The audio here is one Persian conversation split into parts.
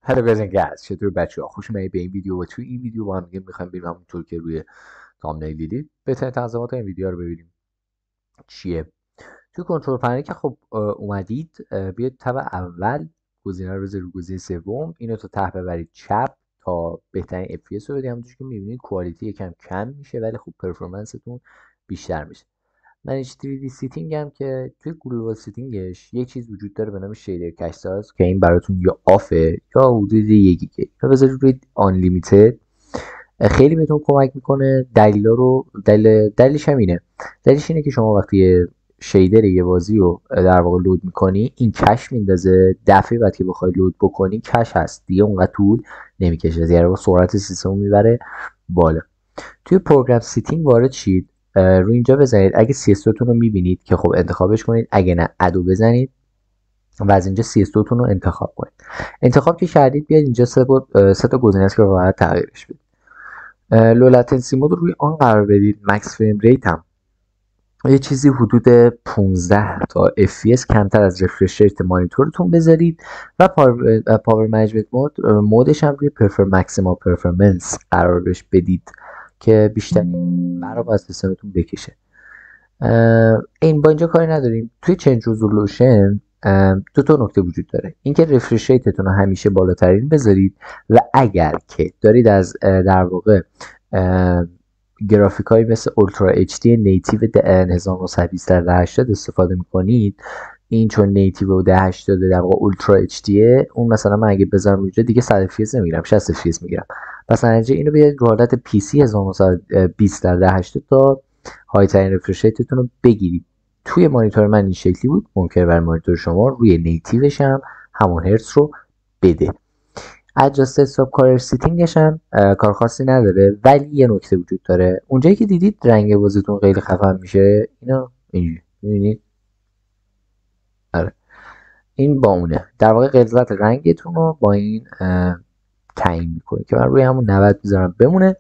هلو گایز اند گرلز، چطور بچه‌ها؟ خوش اومدید به این ویدیو. و توی این ویدیو با هم دیگه می‌خوایم بریم همونطور که روی تامنیل دیدید بهترین تنظیمات این ویدیو رو ببینیم چیه. توی کنترل پنل که خب اومدید، بیاید تب اول گزینه رو بذارید رو گزینه سوم، اینو تا ته ببرید چپ تا بهترین FPS رو بدید. همونجوری که می‌بینید کوالیتی یکم کم میشه ولی خب پرفورمنستون بیشتر میشه. منیج 3D سیتینگ هم که توی گلوبال سیتینگش یه چیز وجود داره به نام شیدر کش ساز که این براتون یا آفه یا حدود 1 گیگ. اینو بذارید روی آنلیمیتد، خیلی بهتون کمک میکنه. دلیلش هم اینه. دلیلش اینه که شما وقتی شیدر یه بازی رو در واقع لود میکنی، این کش میندازه، دفعه بعد که بخوای لود بکنی کش هست دیگه، اونقدر طول نمیکشه، یعنی سرعت سیستم رو میبره بالا. توی پروگرام سیتینگ وارد شید، روی اینجا بزنید. اگه CSO تون رو میبینید که خب انتخابش کنید، اگه نه ادو بزنید و از اینجا CSO تون رو انتخاب کنید. انتخاب که کردید بیاید اینجا سه تا گزینه است که باید تغییرش بدید. لو لاتنسی مود رو روی آن قرار بدید. مکس فریم ریت هم یه چیزی حدود 15 تا FPS کمتر از رفرش ریت مانیتورتون بذارید و پاور منیجمنت مودش هم روی ماکسیمال پرفورمنس قرار بهش بدید که بیشترین برق از سیستمتون بکشه. این با اینجا کاری نداریم. توی چنج رزولوشن دو تا نکته وجود داره. اینکه رفرش ریتتون رو همیشه بالاترین بذارید و اگر که دارید از در واقع گرافیک های مثل اولترا اچ دی نیتیو 1920 در 1080 استفاده میکنید، این چون نیتیو و 1080 در واقع اولترا اچ دی، اون مثلا من اگه بذارم اونجا دیگه 100 FPS نمیگیرم، 60 FPS میگیرم. پس اینجا اینو بیارید رو حالت پی سی 1920 در 1080 تا های ترین رفرش ریتتون رو بگیرید. توی مانیتور من این شکلی بود، ممکنه برای مانیتور شما روی نیتیوش هم همون هرتز رو بده. ادجاست استاپ کالر سیتینگش هم کار خاصی نداره، ولی یه نکته وجود داره. اونجایی که دیدید رنگ بازیتون خیلی خفن میشه، اینا اینجوری میبینید. آره این با اونه در واقع غلظت رنگتون رو با این تعیین میکنه که من روی همون 90 میذارم بمونه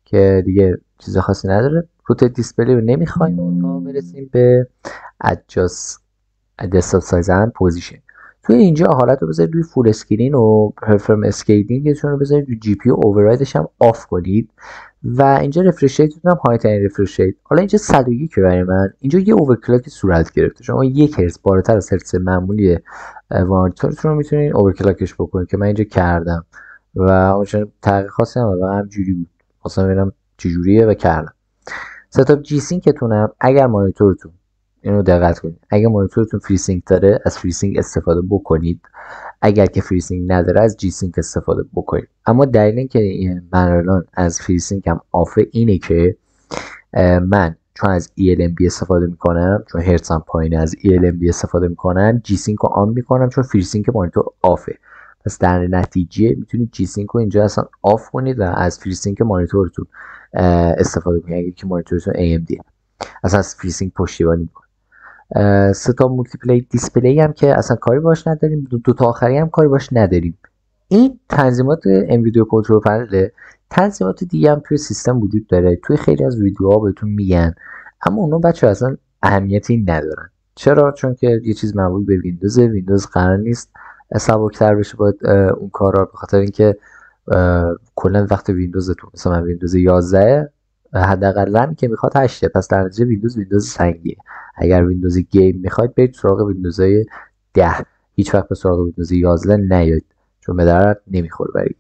که دیگه چیز خاصی نداره. روتیت دیسپلی رو نمیخوایم تا برسیم به ادجاست دسکتاپ سایز اند پوزیشن. توی اینجا حالت رو بذارید روی فول اسکرین و پرفورم اسکیلینگتون رو بذارید روی جی پی یو اووررایدش هم آف کنید و اینجا رفرش ریتتون هم های ترین رفرش ریت. حالا اینجا 101 که برای من اینجا یه اوورکلاک صورت گرفته. شما 1 هرتز بالاتر از هرتز معمولی مانیتورتون رو میتونید اوورکلاکش بکنید که من اینجا کردم و اونجا تغییر خاصی هم همجوری بود. واسه ببینم چجوریه و کردم. ستاپ جی سینکتون هم اگر مانیتورتون، اینو دقت کنید، اگر مانیتورتون فری سینک داره از فری سینک استفاده بکنید، اگر که فری سینک نداره از جی سینک استفاده بکنید. اما دلیل اینکه من الان از فری سینک هم آفه اینه که من چون از ELMB استفاده میکنم، چون هرتزم پایینه از ELMB استفاده میکنم، جی سینک رو آن میکنم چون فری سینک مانیتور آفه. پس در نتیجه میتونید جی سینک رو اینجا اصلا آف کنید و از فری سینک مانیتورتون استفاده کنید اگر که مانیتورتون AMD اصلا از فری سینک پشتیبانی میکنه. ستا مولتیپلی دیسپلی هم که اصلا کاری باش نداریم، دو تا آخری هم کاری باش نداریم. این تنظیمات ام ویدیو کنترل پنل. تنظیمات دیگه هم توی سیستم وجود داره، توی خیلی از ویدیوها بهتون میگن، اما اونا بچه اصلا اهمیتی ندارن. چرا؟ چون که یه چیز مربوط به ویندوز قرار نیست سبک‌تر بشه باید اون کارا، به خاطر اینکه کلا وقت ویندوزتون مثلا ویندوز 11 حداقل رمی که میخواد 8، پس در نتیجه ویندوز سنگیه. اگر ویندوز گیم میخواید برید سراغ ویندوزهای 10، هیچ وقت به سراغ ویندوز 11 نیایید چون به درد نمیخوره برای.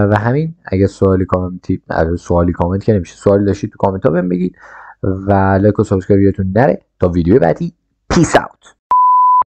و همین. اگه سوالی کامنت که نمیشه، سوالی داشتید تو کامنت ها بهم بگید و لایک و سابسکرایب یادتون نره. تا ویدیو بعدی، پیس اوت.